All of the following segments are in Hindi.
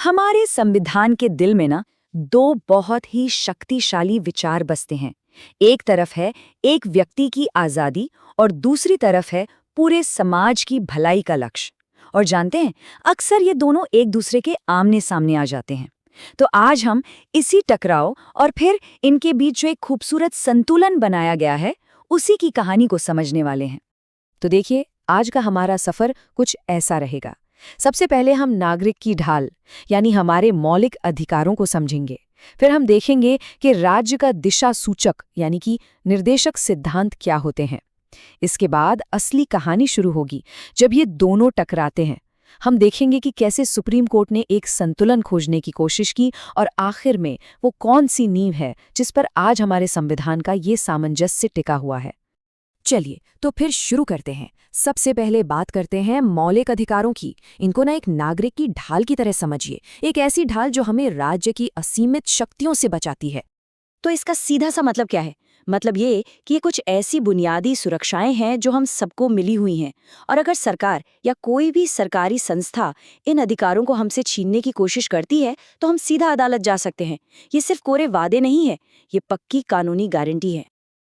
हमारे संविधान के दिल में ना दो बहुत ही शक्तिशाली विचार बसते हैं। एक तरफ है एक व्यक्ति की आजादी और दूसरी तरफ है पूरे समाज की भलाई का लक्ष्य। और जानते हैं, अक्सर ये दोनों एक दूसरे के आमने सामने आ जाते हैं। तो आज हम इसी टकराव और फिर इनके बीच जो एक खूबसूरत संतुलन बनाया गया है, उसी की कहानी को समझने वाले हैं। तो देखिए, आज का हमारा सफर कुछ ऐसा रहेगा। सबसे पहले हम नागरिक की ढाल यानी हमारे मौलिक अधिकारों को समझेंगे। फिर हम देखेंगे कि राज्य का दिशा सूचक यानी कि निर्देशक सिद्धांत क्या होते हैं। इसके बाद असली कहानी शुरू होगी, जब ये दोनों टकराते हैं। हम देखेंगे कि कैसे सुप्रीम कोर्ट ने एक संतुलन खोजने की कोशिश की और आखिर में वो कौन सी नींव है जिस पर आज हमारे संविधान का ये सामंजस्य टिका हुआ है। चलिए तो फिर शुरू करते हैं। सबसे पहले बात करते हैं मौलिक अधिकारों की। इनको ना एक नागरिक की ढाल की तरह समझिए, एक ऐसी ढाल जो हमें राज्य की असीमित शक्तियों से बचाती है। तो इसका सीधा सा मतलब क्या है? मतलब ये कि ये कुछ ऐसी बुनियादी सुरक्षाएं हैं जो हम सबको मिली हुई हैं, और अगर सरकार या कोई भी सरकारी संस्था इन अधिकारों को हमसे छीनने की कोशिश करती है तो हम सीधा अदालत जा सकते हैं। ये सिर्फ कोरे वादे नहीं है, ये पक्की कानूनी गारंटी है।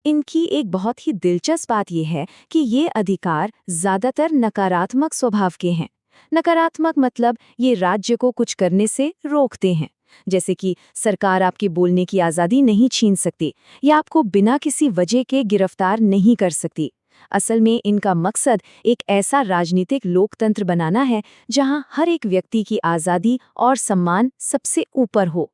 इनकी एक बहुत ही दिलचस्प बात यह है कि ये अधिकार ज्यादातर नकारात्मक स्वभाव के हैं। नकारात्मक मतलब ये राज्य को कुछ करने से रोकते हैं, जैसे कि सरकार आपकी बोलने की आज़ादी नहीं छीन सकती या आपको बिना किसी वजह के गिरफ्तार नहीं कर सकती। असल में इनका मकसद एक ऐसा राजनीतिक लोकतंत्र बनाना है जहां हर एक व्यक्ति की आज़ादी और सम्मान सबसे ऊपर हो।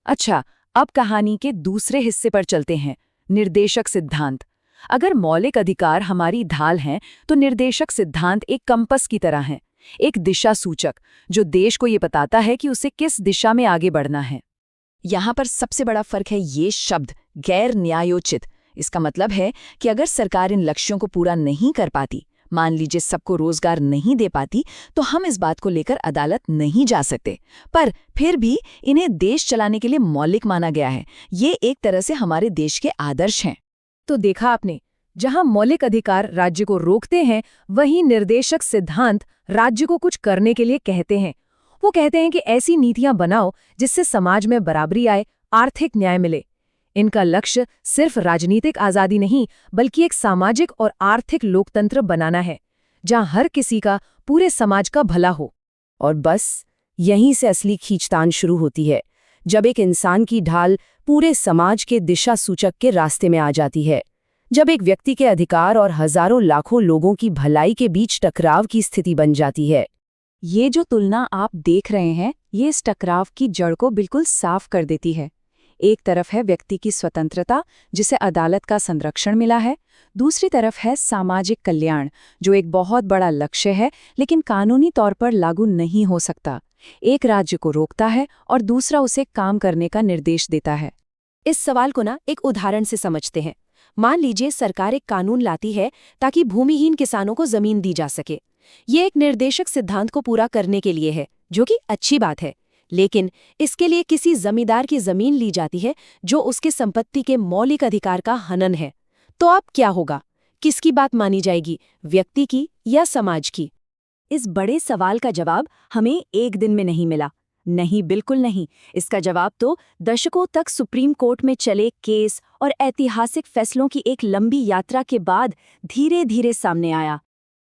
अच्छा, अब कहानी के दूसरे हिस्से पर चलते हैं, निर्देशक सिद्धांत। अगर मौलिक अधिकार हमारी ढाल हैं, तो निर्देशक सिद्धांत एक कंपस की तरह है, एक दिशा सूचक जो देश को ये बताता है कि उसे किस दिशा में आगे बढ़ना है। यहाँ पर सबसे बड़ा फर्क है ये शब्द गैर न्यायोचित। इसका मतलब है कि अगर सरकार इन लक्ष्यों को पूरा नहीं कर पाती, मान लीजिए सबको रोजगार नहीं दे पाती, तो हम इस बात को लेकर अदालत नहीं जा सकते। पर फिर भी इन्हें देश चलाने के लिए मौलिक माना गया है। ये एक तरह से हमारे देश के आदर्श हैं। तो देखा आपने, जहां मौलिक अधिकार राज्य को रोकते हैं, वहीं निर्देशक सिद्धांत राज्य को कुछ करने के लिए कहते हैं। वो कहते हैं कि ऐसी नीतियां बनाओ जिससे समाज में बराबरी आए, आर्थिक न्याय मिले। इनका लक्ष्य सिर्फ राजनीतिक आज़ादी नहीं, बल्कि एक सामाजिक और आर्थिक लोकतंत्र बनाना है जहां हर किसी का, पूरे समाज का भला हो। और बस यहीं से असली खींचतान शुरू होती है, जब एक इंसान की ढाल पूरे समाज के दिशा सूचक के रास्ते में आ जाती है। जब एक व्यक्ति के अधिकार और हजारों लाखों लोगों की भलाई के बीच टकराव की स्थिति बन जाती है। ये जो तुलना आप देख रहे हैं, ये इस टकराव की जड़ को बिल्कुल साफ कर देती है। एक तरफ है व्यक्ति की स्वतंत्रता, जिसे अदालत का संरक्षण मिला है। दूसरी तरफ है सामाजिक कल्याण, जो एक बहुत बड़ा लक्ष्य है लेकिन कानूनी तौर पर लागू नहीं हो सकता। एक राज्य को रोकता है और दूसरा उसे काम करने का निर्देश देता है। इस सवाल को ना एक उदाहरण से समझते हैं। मान लीजिए सरकार एक कानून लाती है ताकि भूमिहीन किसानों को जमीन दी जा सके। ये एक निर्देशक सिद्धांत को पूरा करने के लिए है, जो कि अच्छी बात है। लेकिन इसके लिए किसी जमींदार की जमीन ली जाती है जो उसके संपत्ति के मौलिक अधिकार का हनन है। तो अब क्या होगा? किसकी बात मानी जाएगी, व्यक्ति की या समाज की? इस बड़े सवाल का जवाब हमें एक दिन में नहीं मिला। नहीं, बिल्कुल नहीं। इसका जवाब तो दशकों तक सुप्रीम कोर्ट में चले केस और ऐतिहासिक फैसलों की एक लंबी यात्रा के बाद धीरे धीरे सामने आया।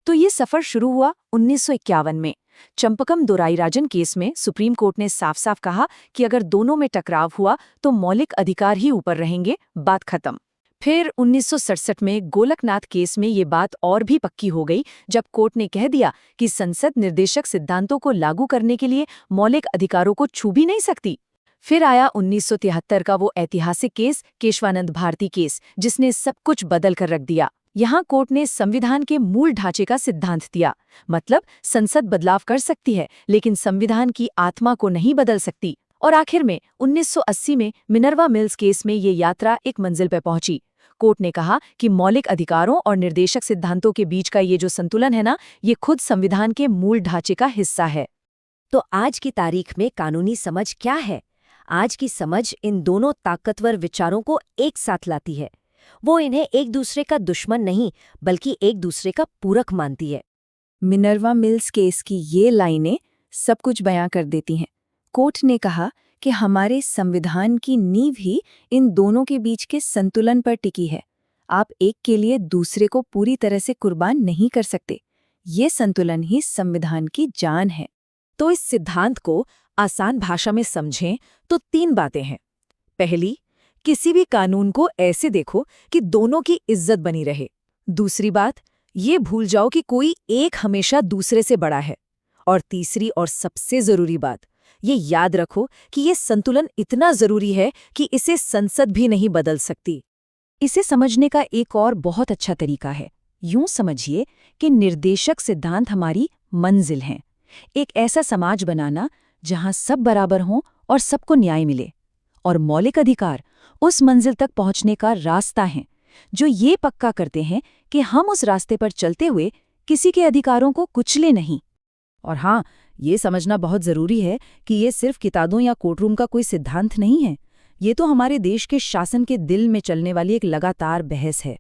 तो ये सफर शुरू हुआ 1951 में। चंपकम दोराईराजन केस में सुप्रीम कोर्ट ने साफ साफ कहा कि अगर दोनों में टकराव हुआ तो मौलिक अधिकार ही ऊपर रहेंगे, बात खत्म। फिर 1967 में गोलकनाथ केस में ये बात और भी पक्की हो गई, जब कोर्ट ने कह दिया कि संसद निर्देशक सिद्धांतों को लागू करने के लिए मौलिक अधिकारों को छू भी नहीं सकती। फिर आया 1973 का वो ऐतिहासिक केस, केशवानंद भारती केस, जिसने सब कुछ बदल कर रख दिया। यहाँ कोर्ट ने संविधान के मूल ढांचे का सिद्धांत दिया, मतलब संसद बदलाव कर सकती है लेकिन संविधान की आत्मा को नहीं बदल सकती। और आखिर में 1980 में मिनर्वा मिल्स केस में ये यात्रा एक मंजिल पर पहुंची। कोर्ट ने कहा कि मौलिक अधिकारों और निर्देशक सिद्धांतों के बीच का ये जो संतुलन है ना, ये खुद संविधान के मूल ढांचे का हिस्सा है। तो आज की तारीख में कानूनी समझ क्या है? आज की समझ इन दोनों ताकतवर विचारों को एक साथ लाती है। वो इन्हें एक दूसरे का दुश्मन नहीं, बल्कि एक दूसरे का पूरक मानती है। मिनर्वा मिल्स केस की ये लाइनें सब कुछ बयां कर देती हैं। कोर्ट ने कहा कि हमारे संविधान की नींव ही इन दोनों के बीच के संतुलन पर टिकी है। आप एक के लिए दूसरे को पूरी तरह से कुर्बान नहीं कर सकते। ये संतुलन ही संविधान की जान है। तो इस सिद्धांत को आसान भाषा में समझें तो 3 बातें हैं। पहली, किसी भी कानून को ऐसे देखो कि दोनों की इज्जत बनी रहे। दूसरी बात, ये भूल जाओ कि कोई एक हमेशा दूसरे से बड़ा है। और तीसरी और सबसे जरूरी बात, ये याद रखो कि ये संतुलन इतना जरूरी है कि इसे संसद भी नहीं बदल सकती। इसे समझने का एक और बहुत अच्छा तरीका है। यूं समझिए कि निर्देशक सिद्धांत हमारी मंजिल हैं। एक ऐसा समाज बनाना जहां सब बराबर हों और सबको न्याय मिले। और मौलिक अधिकार उस मंजिल तक पहुंचने का रास्ता है, जो ये पक्का करते हैं कि हम उस रास्ते पर चलते हुए किसी के अधिकारों को कुचले नहीं। और हाँ, ये समझना बहुत जरूरी है कि ये सिर्फ किताबों या कोर्टरूम का कोई सिद्धांत नहीं है। ये तो हमारे देश के शासन के दिल में चलने वाली एक लगातार बहस है।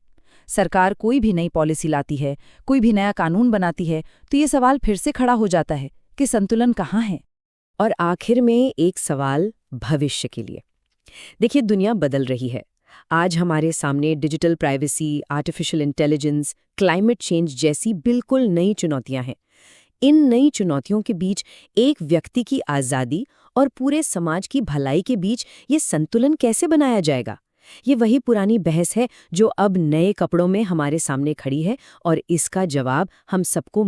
सरकार कोई भी नई पॉलिसी लाती है, कोई भी नया कानून बनाती है, तो ये सवाल फिर से खड़ा हो जाता है कि संतुलन कहाँ है। और आखिर में एक सवाल भविष्य के लिए। देखिए, दुनिया बदल रही है। आज हमारे सामने digital privacy, artificial intelligence, climate change जैसी बिल्कुल नई चुनौतियां हैं। इन नई चुनौतियों के बीच एक व्यक्ति की आज़ादी और पूरे समाज की भलाई के बीच ये संतुलन कैसे बनाया जाएगा? ये वही पुरानी बहस है जो अब नए कपड़ों में हमारे सामने खड़ी है, और इसका जवाब हम सबको